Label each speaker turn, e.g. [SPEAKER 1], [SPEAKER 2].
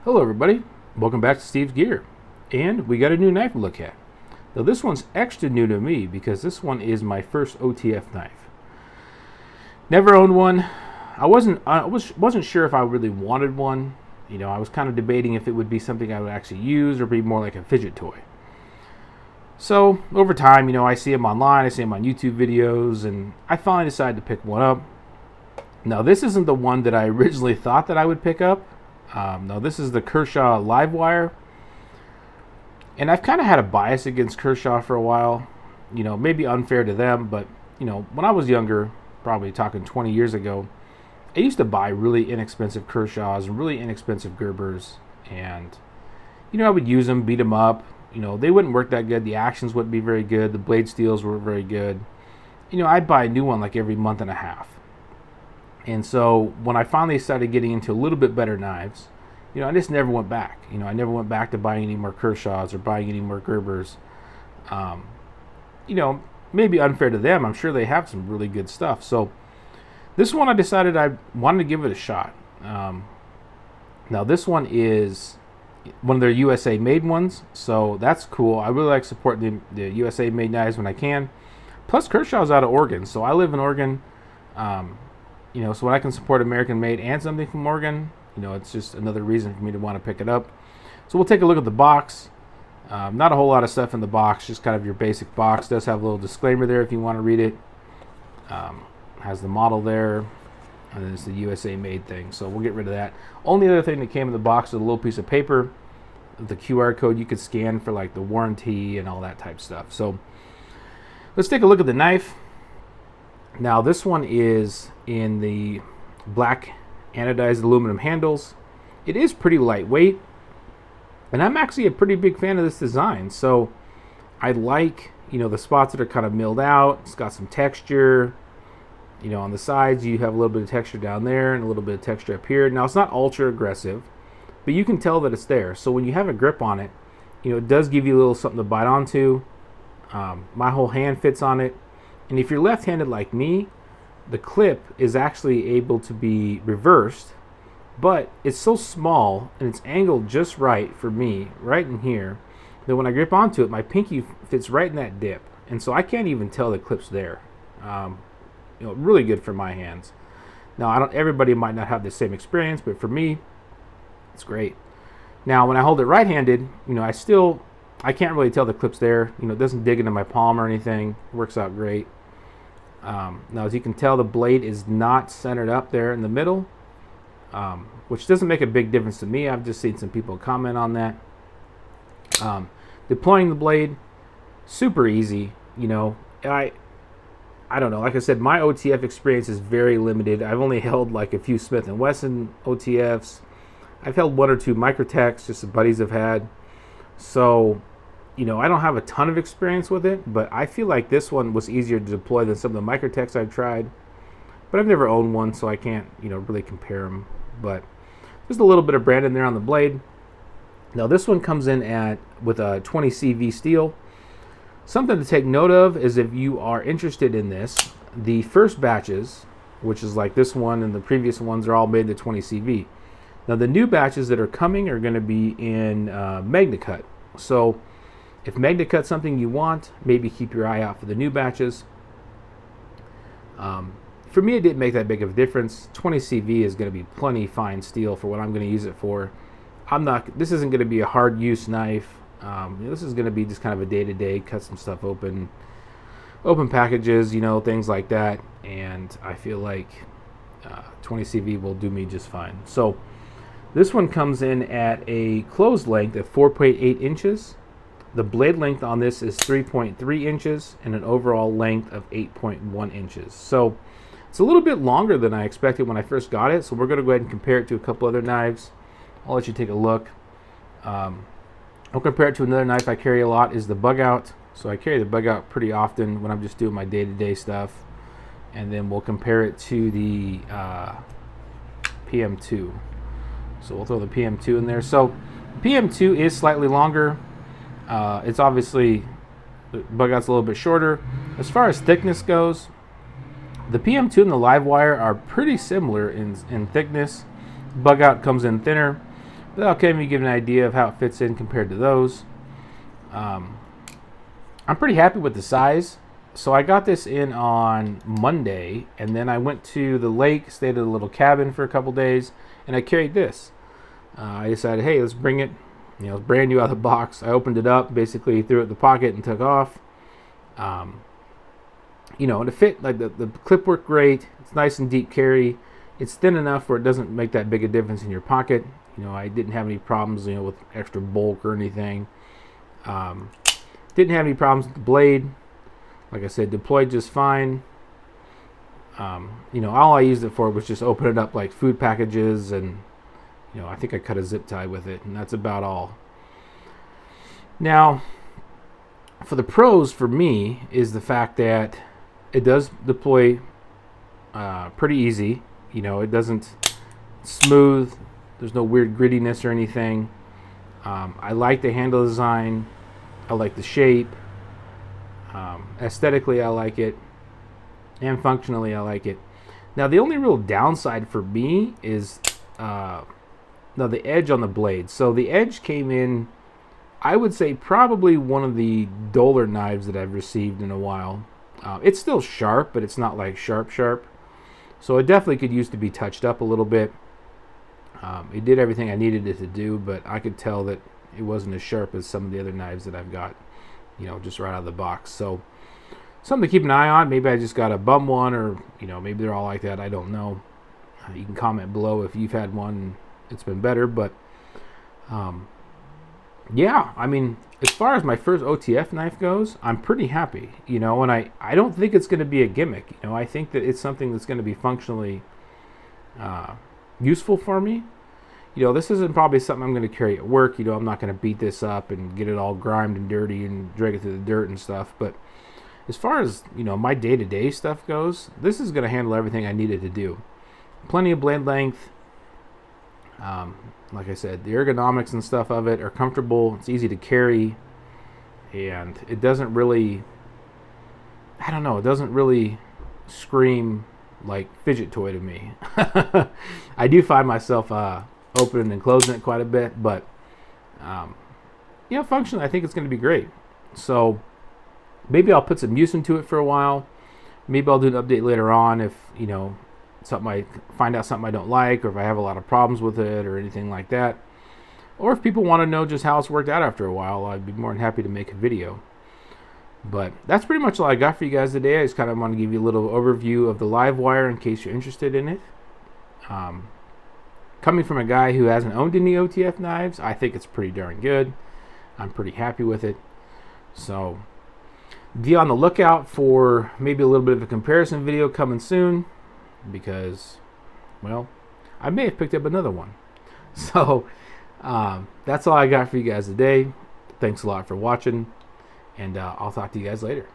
[SPEAKER 1] Hello everybody, welcome back to Steve's Gear, and we got a new knife to look at. Now this one's extra new to me because this one is my first OTF knife. Never owned one. I wasn't sure if I really wanted one. I was kind of debating if it would be something I would actually use or be more like a fidget toy. So over time, I see them online, I see them on YouTube videos, and I finally decided to pick one up. Now this isn't the one that I originally thought that I would pick up. Now this is the Kershaw Livewire, and I've kind of had a bias against Kershaw for a while. Maybe unfair to them, but when I was younger, probably talking 20 years ago, I used to buy really inexpensive Kershaws and really inexpensive Gerbers, and I would use them, beat them up. They wouldn't work that good. The actions wouldn't be very good. The blade steels weren't very good. I'd buy a new one like every month and a half. And so when I finally started getting into a little bit better knives, I just never went back. I never went back to buying any more Kershaws or buying any more Gerbers. Maybe unfair to them. I'm sure they have some really good stuff. So this one I decided I wanted to give it a shot. Now this one is one of their USA made ones, so that's cool. I really like supporting the USA made knives when I can. Plus Kershaw's out of Oregon, so I live in Oregon. So when I can support American made and something from Oregon, it's just another reason for me to want to pick it up. So we'll take a look at the box. Not a whole lot of stuff in the box, just kind of your basic box. It does have a little disclaimer there if you want to read it. Has the model there, and then it's the USA made thing. So we'll get rid of that. Only other thing that came in the box is a little piece of paper, the QR code you could scan for like the warranty and all that type stuff. So let's take a look at the knife. Now this one is in the black anodized aluminum handles. It is pretty lightweight, and I'm actually a pretty big fan of this design. So I like, the spots that are kind of milled out. It's got some texture. On the sides you have a little bit of texture down there and a little bit of texture up here. Now it's not ultra aggressive, but you can tell that it's there. So when you have a grip on it, it does give you a little something to bite onto. My whole hand fits on it. And if you're left-handed like me, the clip is actually able to be reversed, but it's so small and it's angled just right for me, right in here, that when I grip onto it, my pinky fits right in that dip. And so I can't even tell the clip's there. Really good for my hands. Now, everybody might not have the same experience, but for me, it's great. Now, when I hold it right-handed, I can't really tell the clip's there. It doesn't dig into my palm or anything. It works out great. Now, as you can tell, the blade is not centered up there in the middle, which doesn't make a big difference to me. I've just seen some people comment on that. Deploying the blade, super easy. I don't know. Like I said, my OTF experience is very limited. I've only held like a few Smith & Wesson OTFs. I've held one or two Microtechs, just some buddies have had. So, I don't have a ton of experience with it, but I feel like this one was easier to deploy than some of the Microtechs I've tried. But I've never owned one, so I can't, really compare them. But just a little bit of branding there on the blade. Now this one comes in with a 20 CV steel. Something to take note of is if you are interested in this, the first batches, which is like this one and the previous ones, are all made to 20 CV. Now the new batches that are coming are going to be in MagnaCut. So if MagnaCut's something you want, maybe keep your eye out for the new batches. For me, it didn't make that big of a difference. 20 CV is going to be plenty fine steel for what I'm going to use it for. This isn't going to be a hard use knife. This is going to be just kind of a day-to-day, cut some stuff open packages, things like that. And I feel like 20 CV will do me just fine. So this one comes in at a closed length of 4.8 inches. The blade length on this is 3.3 inches and an overall length of 8.1 inches. So it's a little bit longer than I expected when I first got it. So we're going to go ahead and compare it to a couple other knives. I'll let you take a look. I'll compare it to another knife I carry a lot is the Bug Out. So I carry the Bug Out pretty often when I'm just doing my day-to-day stuff. And then we'll compare it to the PM2. So we'll throw the PM2 in there. So PM2 is slightly longer. It's obviously, the Bug Out's a little bit shorter. As far as thickness goes, the PM2 and the Livewire are pretty similar in thickness. Bug Out comes in thinner. that'll kind of give an idea of how it fits in compared to those. I'm pretty happy with the size. So I got this in on Monday, and then I went to the lake, stayed at a little cabin for a couple days, and I carried this. I decided, hey, let's bring it. You know, it's brand new out of the box. I opened it up, basically threw it in the pocket and took off. You know, and it fit, like the clip worked great. It's nice and deep carry. It's thin enough where it doesn't make that big a difference in your pocket. You know, I didn't have any problems, you know, with extra bulk or anything. Didn't have any problems with the blade. Like I said, deployed just fine. You know, all I used it for was just open it up like food packages, and you know, I think I cut a zip tie with it, and that's about all. Now, for the pros for me is the fact that it does deploy pretty easy. You know, it doesn't smooth. There's no weird grittiness or anything. I like the handle design. I like the shape. Aesthetically, I like it. And functionally, I like it. Now, the only real downside for me is the edge on the blade. So the edge came in, I would say, probably one of the duller knives that I've received in a while. It's still sharp, but it's not like sharp. So it definitely could use to be touched up a little bit. It did everything I needed it to do, but I could tell that it wasn't as sharp as some of the other knives that I've got, you know, just right out of the box. So something to keep an eye on. Maybe I just got a bum one, or, you know, maybe they're all like that. I don't know. You can comment below if you've had one and it's been better. But yeah, I mean, as far as my first OTF knife goes, I'm pretty happy, you know, and I don't think it's going to be a gimmick. You know, I think that it's something that's going to be functionally useful for me. You know, this isn't probably something I'm going to carry at work. You know, I'm not going to beat this up and get it all grimed and dirty and drag it through the dirt and stuff. But as far as, you know, my day-to-day stuff goes, this is going to handle everything I needed to do. Plenty of blade length. Like I said, the ergonomics and stuff of it are comfortable. It's easy to carry. And it doesn't really, I don't know, it doesn't really scream like fidget toy to me. I do find myself opening and closing it quite a bit, but yeah, functionally, I think it's going to be great. So maybe I'll put some use into it for a while. Maybe I'll do an update later on if, you know, something I find out something I don't like, or if I have a lot of problems with it or anything like that. Or if people want to know just how it's worked out after a while, I'd be more than happy to make a video. But that's pretty much all I got for you guys today. I just kind of want to give you a little overview of the Livewire in case you're interested in it. Coming from a guy who hasn't owned any OTF knives, I think it's pretty darn good. I'm pretty happy with it. So be on the lookout for maybe a little bit of a comparison video coming soon, because, well, I may have picked up another one. So that's all I got for you guys today. Thanks a lot for watching, and I'll talk to you guys later.